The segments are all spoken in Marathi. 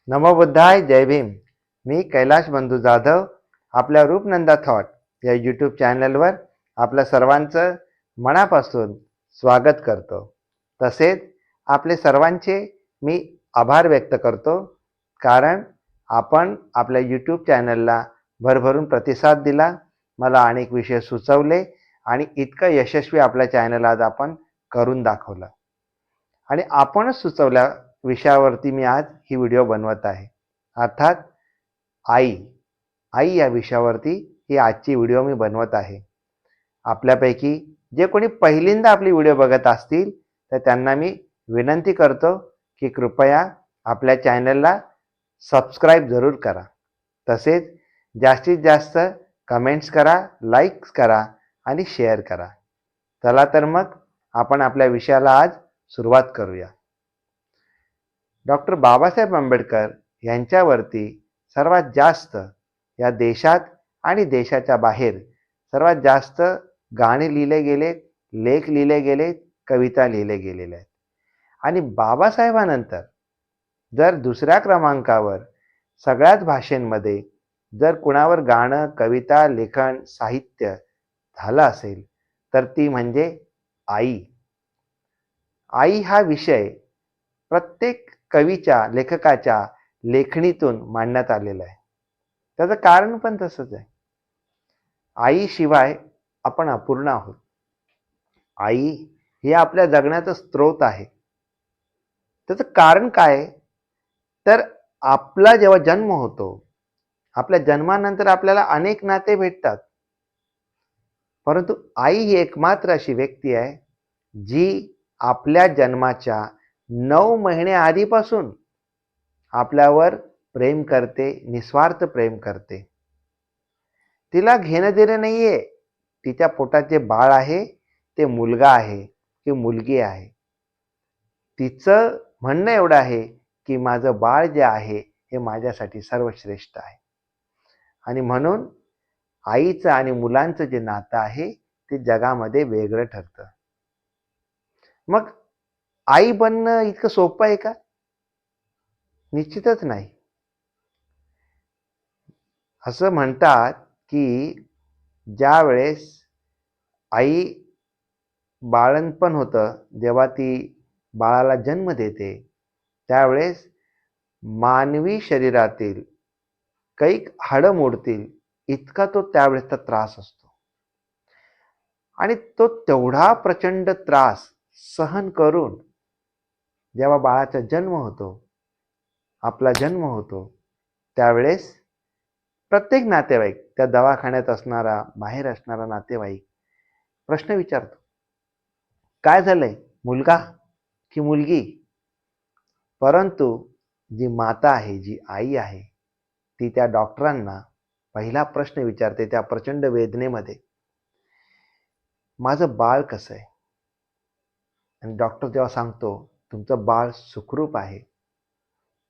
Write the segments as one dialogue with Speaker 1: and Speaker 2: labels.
Speaker 1: नमो बुद्धाय, जय भीम. मी कैलाश बंधू जाधव आपल्या रूपनंदा थॉट या यूट्यूब चॅनलवर आपल्या सर्वांचं मनापासून स्वागत करतो. तसेच आपले सर्वांचे मी आभार व्यक्त करतो, कारण आपण आपल्या यूट्यूब चॅनलला भरभरून प्रतिसाद दिला, मला अनेक विषय सुचवले आणि इतकं यशस्वी आपल्या चॅनल आज आपण करून दाखवलं. आणि आपणच सुचवल्या विषयावरती मी आज ही व्हिडिओ बनवत आहे. अर्थात आई. आई या विषयावरती ही आजची व्हिडिओ मी बनवत आहे. आपल्यापैकी जे कोणी पहिल्यांदा आपली व्हिडिओ बघत असतील तर त्यांना मी विनंती करतो की कृपया आपल्या चॅनलला सबस्क्राईब जरूर करा. तसेच जास्तीत जास्त कमेंट्स करा, लाईक्स करा आणि शेअर करा. चला तर मग आपण आपल्या विषयाला आज सुरुवात करूया. डॉक्टर बाबासाहेब आंबेडकर यांच्यावरती सर्वात जास्त या देशात आणि देशाच्या बाहेर सर्वात जास्त गाणे लिहिले गेले, लेख लिहिले गेले, कविता लिहिले गेलेल्या आहेत. आणि बाबासाहेबानंतर जर दुसऱ्या क्रमांकावर सगळ्याच भाषेंमध्ये जर कुणावर गाणं, कविता, लेखन, साहित्य झालं असेल तर ती म्हणजे आई. आई हा विषय प्रत्येक कवीच्या, लेखकाच्या लेखणीतून मांडण्यात आलेला आहे. त्याचं कारण पण तसंच आहे. आईशिवाय आपण अपूर्ण आहोत. आई ही आपल्या जगण्याचा स्रोत आहे. त्याचं कारण काय आहे? तर आपला जेव्हा जन्म होतो, आपल्या जन्मानंतर आपल्याला अनेक नाते भेटतात. परंतु आई ही एकमात्र अशी व्यक्ती आहे, जी आपल्या जन्माच्या 9 महिने आधीपासून आपल्यावर प्रेम करते, निस्वार्थ प्रेम करते. तिला घेणं देणं नाहीये. तिच्या पोटात जे बाळ आहे, ते मुलगा आहे की मुलगी आहे. तिचं म्हणणं एवढं आहे, की माझं बाळ जे आहे, हे माझ्यासाठी सर्वश्रेष्ठ आहे. आणि म्हणून आईचं आणि मुलांचं जे नातं आहे, ते जगामध्ये वेगळं ठरतं. मग आई बनणं इतकं सोपं आहे का? निश्चितच नाही. असं म्हणतात, की ज्यावेळेस आई बाळंतपण होतं, जेव्हा ती बाळाला जन्म देते, त्यावेळेस मानवी शरीरातील कैक हाडं मोडतील इतका तो त्यावेळेसचा त्रास असतो. आणि तो तेवढा प्रचंड त्रास सहन करून जेव्हा बाळाचा जन्म होतो, आपला जन्म होतो, त्यावेळेस प्रत्येक नातेवाईक, त्या दवाखान्यात असणारा, बाहेर असणारा नातेवाईक प्रश्न विचारतो, काय झालंय? मुलगा की मुलगी? परंतु जी माता आहे, जी आई आहे, ती त्या डॉक्टरांना पहिला प्रश्न विचारते त्या प्रचंड वेदनेमध्ये, माझं बाळ कसं आहे? आणि डॉक्टर जेव्हा सांगतो, तुमचं बाळ सुखरूप आहे,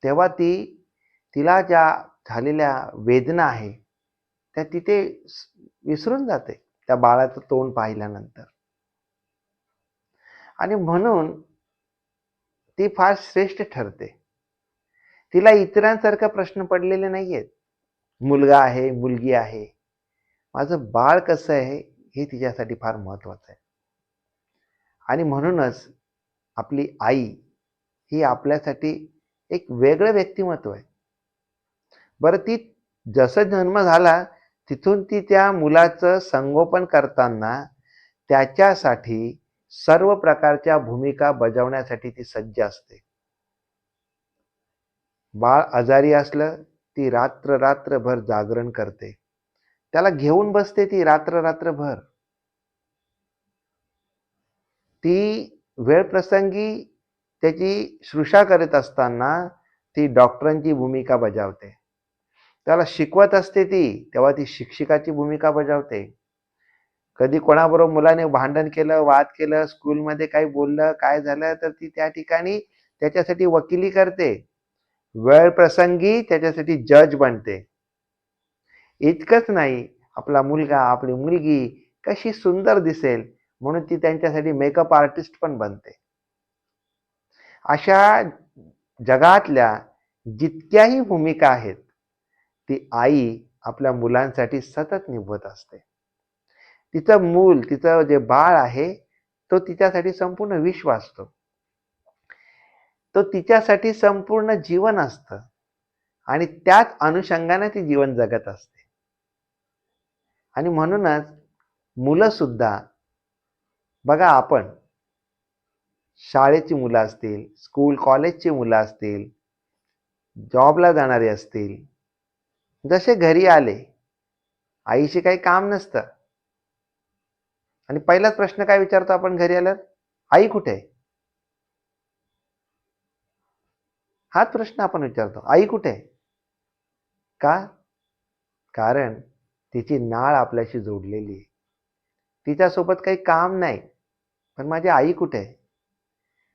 Speaker 1: तेव्हा तिला ज्या झालेल्या वेदना आहे, त्या तिथे विसरून जाते त्या बाळाचं तोंड पाहिल्यानंतर. आणि म्हणून ती फार श्रेष्ठ ठरते. तिला इतरांसारखा प्रश्न पडलेले नाहीयेत. मुलगा आहे, मुलगी आहे. माझं बाळ कसं आहे, हे तिच्यासाठी फार महत्त्वाचं आहे. आणि म्हणूनच आपली आई ही आपल्यासाठी एक वेगळं व्यक्तिमत्व आहे. बरं, ती जसं जन्म झाला, तिथून ती त्या मुलाचं संगोपन करताना त्याच्यासाठी सर्व प्रकारच्या भूमिका बजावण्यासाठी ती सज्ज असते. बाळ आजारी असलं, ती रात्रभर जागरण करते. त्याला घेऊन बसते ती रात्रभर. ती वेळप्रसंगी त्याची शुश्रूषा करत असताना ती डॉक्टरांची भूमिका बजावते. त्याला शिकवत असते ती, तेव्हा ती शिक्षिकाची भूमिका बजावते. कधी कोणाबरोबर मुलाने भांडण केलं, वाद केलं, स्कूलमध्ये काही बोललं, काय झालं, तर ती त्या ठिकाणी त्याच्यासाठी वकिली करते. वेळप्रसंगी त्याच्यासाठी जज बनते. इतकंच नाही, आपला मुलगा, आपली मुलगी कशी सुंदर दिसेल म्हणून ती त्यांच्यासाठी मेकअप आर्टिस्ट पण बनते. अशा जगातल्या जितक्याही भूमिका आहेत ती आई आपल्या मुलांसाठी सतत निभवत असते. तिचं जे बाळ आहे, तो तिच्यासाठी संपूर्ण विश्व असतो. तो तिच्यासाठी संपूर्ण जीवन असतं आणि त्याच अनुषंगाने ती जीवन जगत असते. आणि म्हणूनच मुलं सुद्धा बघा आपण शाळेची मुलं असतील, स्कूल कॉलेजची मुलं असतील, जॉबला जाणारे असतील, जसे घरी आले, आईशी काही काम नसतं आणि पहिलाच प्रश्न काय विचारतो आपण घरी आल्यावर? आई कुठे आहे? हाच प्रश्न आपण विचारतो. आई कुठे आहे? का? कारण तिची नाळ आपल्याशी जोडलेली आहे. तिच्यासोबत काही काम नाही. पण माझी आई कुठे आहे?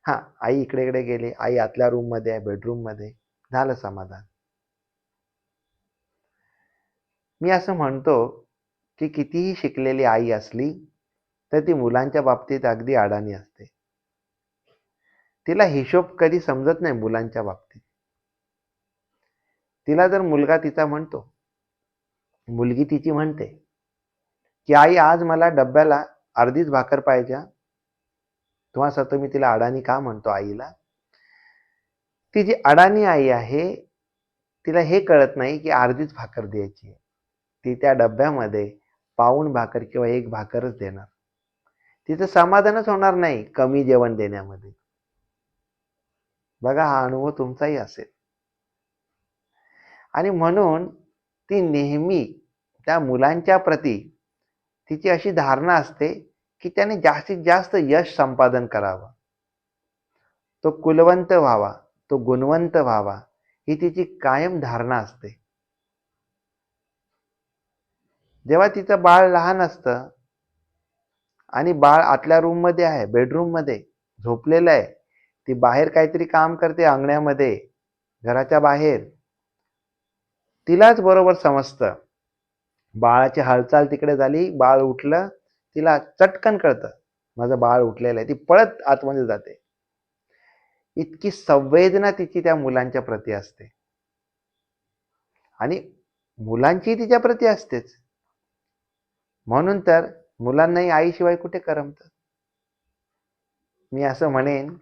Speaker 1: हां, आई इकडे-इकडे गेली. आई आतल्या रूममध्ये आहे, बेडरूममध्ये. झालं समाधान. मी असं म्हणतो, की कितीही शिकलेली आई असली, तर ती मुलांच्या बाबतीत अगदी अडाणी असते. तिला हिशोब कधी समजत नाही मुलांच्या बाबतीत. तिला जर मुलगा तिचा म्हणतो, मुलगी तिची म्हणते, की "आई आज मला डब्याला अर्धीच भाकर पाहिजे हां." तुम्हाला सांगतो मी तिला अडाणी का म्हणतो आईला? ती जी अडाणी आई आहे, तिला हे कळत नाही, की अर्धीच भाकर द्यायची आहे. ती त्या डब्यामध्ये पाऊण भाकर किंवा 1 भाकरच देणार. तिचं समाधानच होणार नाही कमी जेवण देण्यामध्ये. बघा हा अनुभव तुमचाही असेल. आणि म्हणून ती नेहमी त्या मुलांच्या प्रती तिची अशी धारणा असते, की त्याने जास्तीत जास्त यश संपादन करावं. तो कुलवंत व्हावा, तो गुणवंत व्हावा, ही तिची कायम धारणा असते. जेव्हा तिचं बाळ लहान असतं आणि बाळ आतल्या रूममध्ये आहे, बेडरूममध्ये झोपलेलं आहे. ती बाहेर काहीतरी काम करते अंगण्यामध्ये, घराच्या बाहेर. तिलाच बरोबर समजतं. बाळाची हालचाल तिकडे झाली, बाळ उठलं, तिला चटकन कळतं, माझं बाळ उठलेलं आहे. ती पळत आतमध्ये जाते. इतकी संवेदना तिची त्या मुलांच्या प्रती असते आणि मुलांचीही तिच्या प्रती असतेच. म्हणून तर मुलांनाही आईशिवाय कुठे करमतं. मी असं म्हणेन,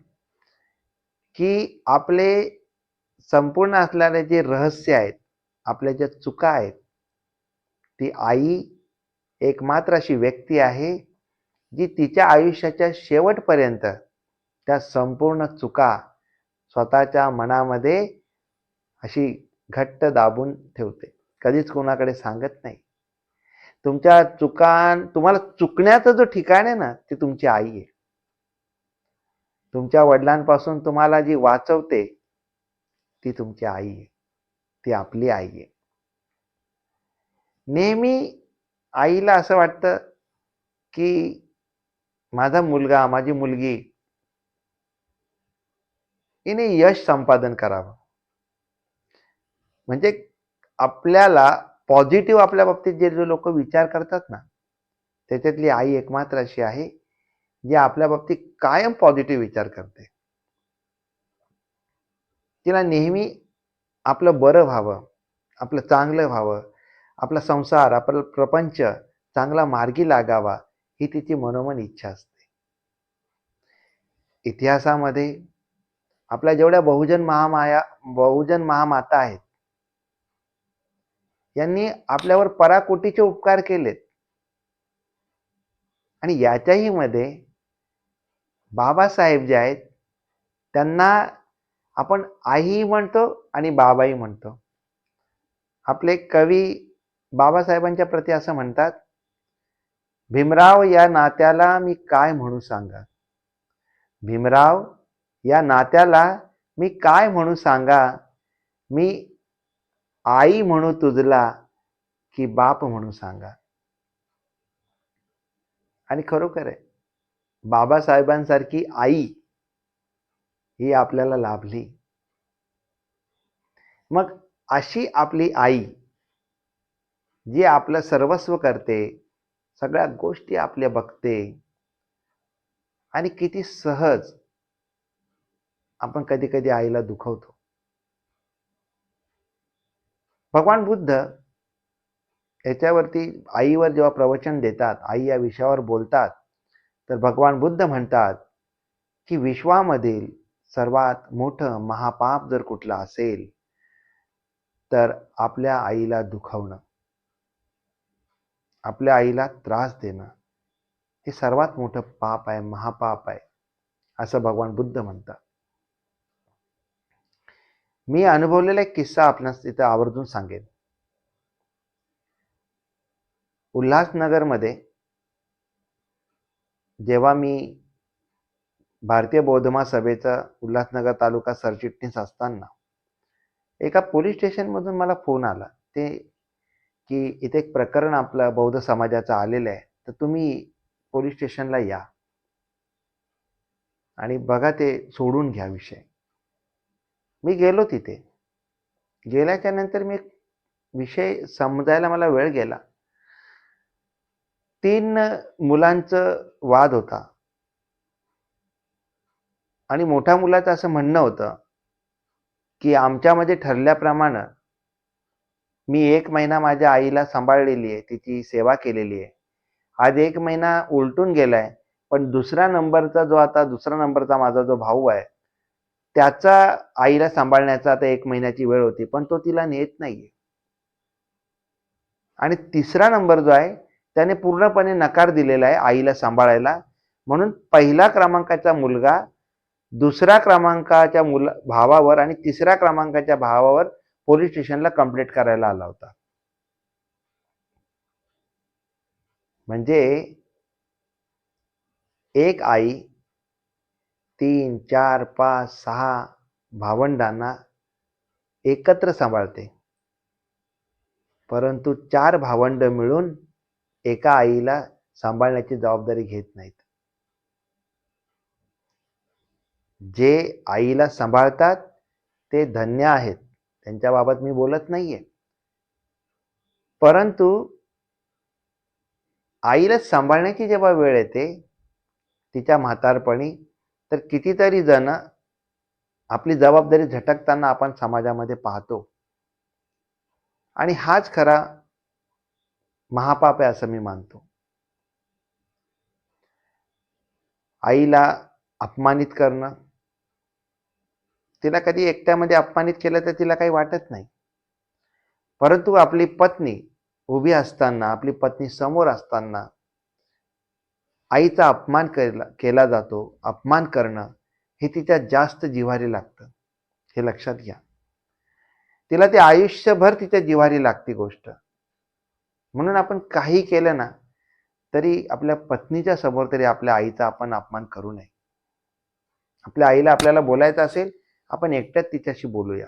Speaker 1: की आपले संपूर्ण असणारे जे रहस्य आहेत, आपल्या ज्या चुका आहेत, ती आई एकमात्र अशी व्यक्ती आहे, जी तिच्या आयुष्याच्या शेवटपर्यंत त्या संपूर्ण चुका स्वतःच्या मनामध्ये अशी घट्ट दाबून ठेवते. कधीच कोणाकडे सांगत नाही. तुम्हाला चुकण्याचं जो ठिकाण आहे ना, ती तुमची आई आहे. तुमच्या वडिलांपासून तुम्हाला जी वाचवते, ती तुमची आई आहे. ती आपली आई आहे. नेहमी आईला असं वाटतं, की माझा मुलगा, माझी मुलगी हिने यश संपादन करावं. म्हणजे आपल्याला पॉझिटिव्ह आपल्या बाबतीत जे लोकं विचार करतात ना, त्याच्यातली आई एकमात्र अशी आहे, जी आपल्या बाबतीत कायम पॉझिटिव्ह विचार करते. तिला नेहमी आपलं बरं व्हावं, आपलं चांगलं व्हावं, आपला संसार, आपला प्रपंच चांगला मार्गी लागावा, ही तिची मनोमन इच्छा असते. इतिहासामध्ये आपल्या जेवढ्या बहुजन महामाता आहेत, यांनी आपल्यावर पराकोटीचे उपकार केलेत. आणि याच्याही मध्ये बाबासाहेब जे आहेत, त्यांना आपण आईही म्हणतो आणि बाबाही म्हणतो. आपले कवी बाबासाहेबांच्या प्रती असं म्हणतात, भीमराव या नात्याला मी काय म्हणू सांगा. भीमराव या नात्याला मी काय म्हणू सांगा. मी आई म्हणू तुझला की बाप म्हणू सांगा. आणि खरोखर आहे, बाबासाहेबांसारखी आई ही आपल्याला लाभली. मग अशी आपली आई जी आपलं सर्वस्व करते, सगळ्या गोष्टी आपल्या बघते आणि किती सहज आपण कधी-कधी आईला दुखवतो. भगवान बुद्ध याच्यावरती आईवर जेव्हा प्रवचन देतात, आई या विषयावर बोलतात, तर भगवान बुद्ध म्हणतात की विश्वामधील सर्वात मोठं महापाप जर कुठलं असेल तर आपल्या आईला दुखवणं, आपल्या आईला त्रास देणं, हे सर्वात मोठं पाप आहे, महापाप आहे, असं भगवान बुद्ध म्हणतात. मी अनुभवलेला एक किस्सा आपणास इथं आवर्जून सांगेन. उल्हासनगरमध्ये जेव्हा मी भारतीय बौद्ध महासभेचा उल्हासनगर तालुका सरचिटणीस असताना एका पोलीस स्टेशनमधून मला फोन आला, ते की इथे एक प्रकरण आपलं बौद्ध समाजाचं आलेलं आहे, तर तुम्ही पोलीस स्टेशनला या आणि बघा ते सोडून घ्या विषय. मी गेलो तिथे. गेल्याच्या नंतर मी विषय समजायला मला वेळ गेला. 3 मुलांचं वाद होता आणि मोठ्या मुलाचं असं म्हणणं होतं की आमच्यामध्ये ठरल्याप्रमाणे मी 1 महिना माझ्या आईला सांभाळलेली आहे, तिची सेवा केलेली आहे. आज 1 महिना उलटून गेलाय, पण दुसरा नंबरचा माझा जो भाऊ आहे, त्याचा आईला सांभाळण्याचा आता 1 महिन्याची वेळ होती, पण तो तिला नेत नाहीये. आणि तिसरा नंबर जो आहे, त्याने पूर्णपणे नकार दिलेला आहे आईला सांभाळायला. म्हणून पहिला क्रमांकाचा मुलगा दुसऱ्या क्रमांकाच्या भावावर आणि तिसऱ्या क्रमांकाच्या भावावर पोलीस स्टेशनला कंप्लेंट करायला आला होता. म्हणजे एक आई 3, 4, 5, 6 भावंडांना एकत्र सांभाळते, परंतु 4 भावंड मिळून एका आईला सांभाळण्याची जबाबदारी घेत नाहीत. जे आईला सांभाळतात ते धन्य आहेत, त्यांच्याबाबत मी बोलत नाहीये. परंतु आईला सांभाळण्याची जेव्हा वेळ येते तिच्या म्हातारपणी, तर कितीतरी जण आपली जबाबदारी झटकताना आपण समाजामध्ये पाहतो. आणि हाच खरा महापाप आहे असं मी मानतो. आईला अपमानित करणं, तिला कधी एकट्यामध्ये अपमानित केलं तर तिला काही वाटत नाही. परंतु आपली पत्नी उभी असताना, आपली पत्नी समोर असताना आईचा अपमान केला जातो. अपमान करणं हे तिच्या जास्त जिव्हारी लागतं, हे लक्षात घ्या. तिला ते आयुष्यभर तिच्या जिव्हारी लागती गोष्ट. म्हणून आपण काही केलं ना तरी आपल्या पत्नीच्या समोर तरी आपल्या आईचा आपण अपमान करू नये. आपल्या आईला आपल्याला बोलायचं असेल, आपण एकट्याच तिच्याशी बोलूया.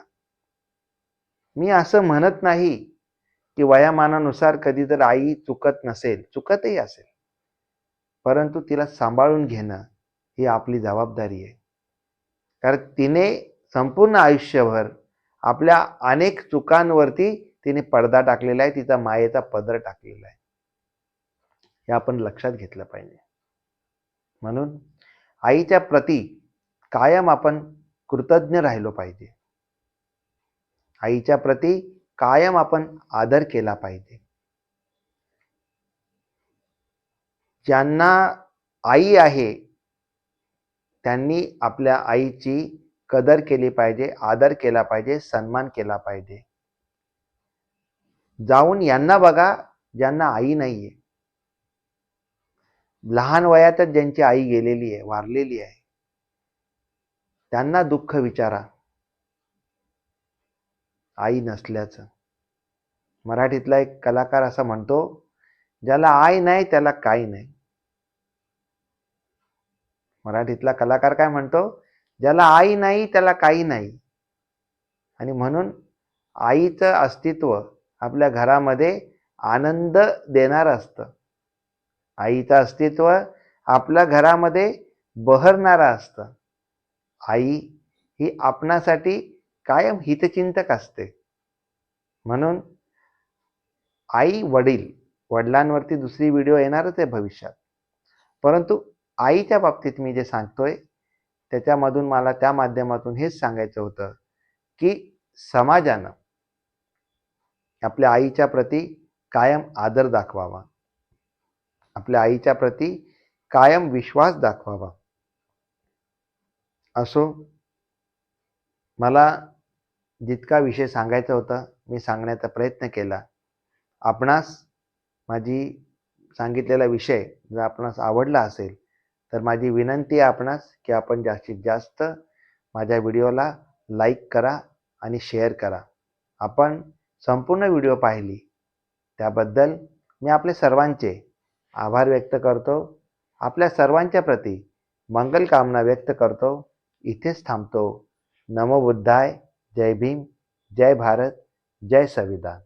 Speaker 1: मी असं म्हणत नाही की वयामानानुसार कधी जर आई चुकत नसेल, चुकतही असेल, परंतु तिला सांभाळून घेणं ही आपली जबाबदारी आहे. कारण तिने संपूर्ण आयुष्यभर आपल्या अनेक चुकांवरती तिने पडदा टाकलेला आहे, तिचा मायेचा पदर टाकलेला आहे. हे आपण लक्षात घेतलं पाहिजे. म्हणून आईच्या प्रती कायम आपण कृतज्ञ राहिलो पाहिजे. आईच्या प्रती कायम आपण आदर केला पाहिजे. ज्यांना आई आहे त्यांनी आपल्या आईची कदर केली पाहिजे, आदर केला पाहिजे, सन्मान केला पाहिजे. जाऊन यांना बघा ज्यांना आई नाहीये. लहान वयातच ज्यांची आई गेलेली आहे, वारलेली आहे, त्यांना दुःख विचारा आई नसल्याचं. मराठीतला एक कलाकार असा म्हणतो, ज्याला आई नाही त्याला काही नाही. मराठीतला कलाकार काय म्हणतो, ज्याला आई नाही त्याला काही नाही. आणि म्हणून आईचं अस्तित्व आपल्या घरामध्ये आनंद देणारं असतं. आईचं अस्तित्व आपल्या घरामध्ये बहरणारं असतं. आई ही आपणासाठी कायम हितचिंतक असते. म्हणून आई वडील, वडिलांवरती दुसरी व्हिडिओ येणारच आहे भविष्यात. परंतु आईच्या बाबतीत मी जे सांगतोय त्याच्यामधून मला त्या माध्यमातून हेच सांगायचं होतं की समाजानं आपल्या आईच्या प्रती कायम आदर दाखवावा, आपल्या आईच्या प्रती कायम विश्वास दाखवावा. असो, मला जितका विषय सांगायचा होता मी सांगण्याचा प्रयत्न केला. आपणास माझी सांगितलेला विषय जर आपणास आवडला असेल तर माझी विनंती आहे आपणास की आपण जास्तीत जास्त माझ्या व्हिडिओला लाईक करा आणि शेअर करा. आपण संपूर्ण व्हिडिओ पाहिली त्याबद्दल मी आपले सर्वांचे आभार व्यक्त करतो. आपल्या सर्वांच्या प्रती मंगल कामना व्यक्त करतो. इथेच थांबतो. नमो बुद्धाय. जय भीम. जय भारत. जय संविधान.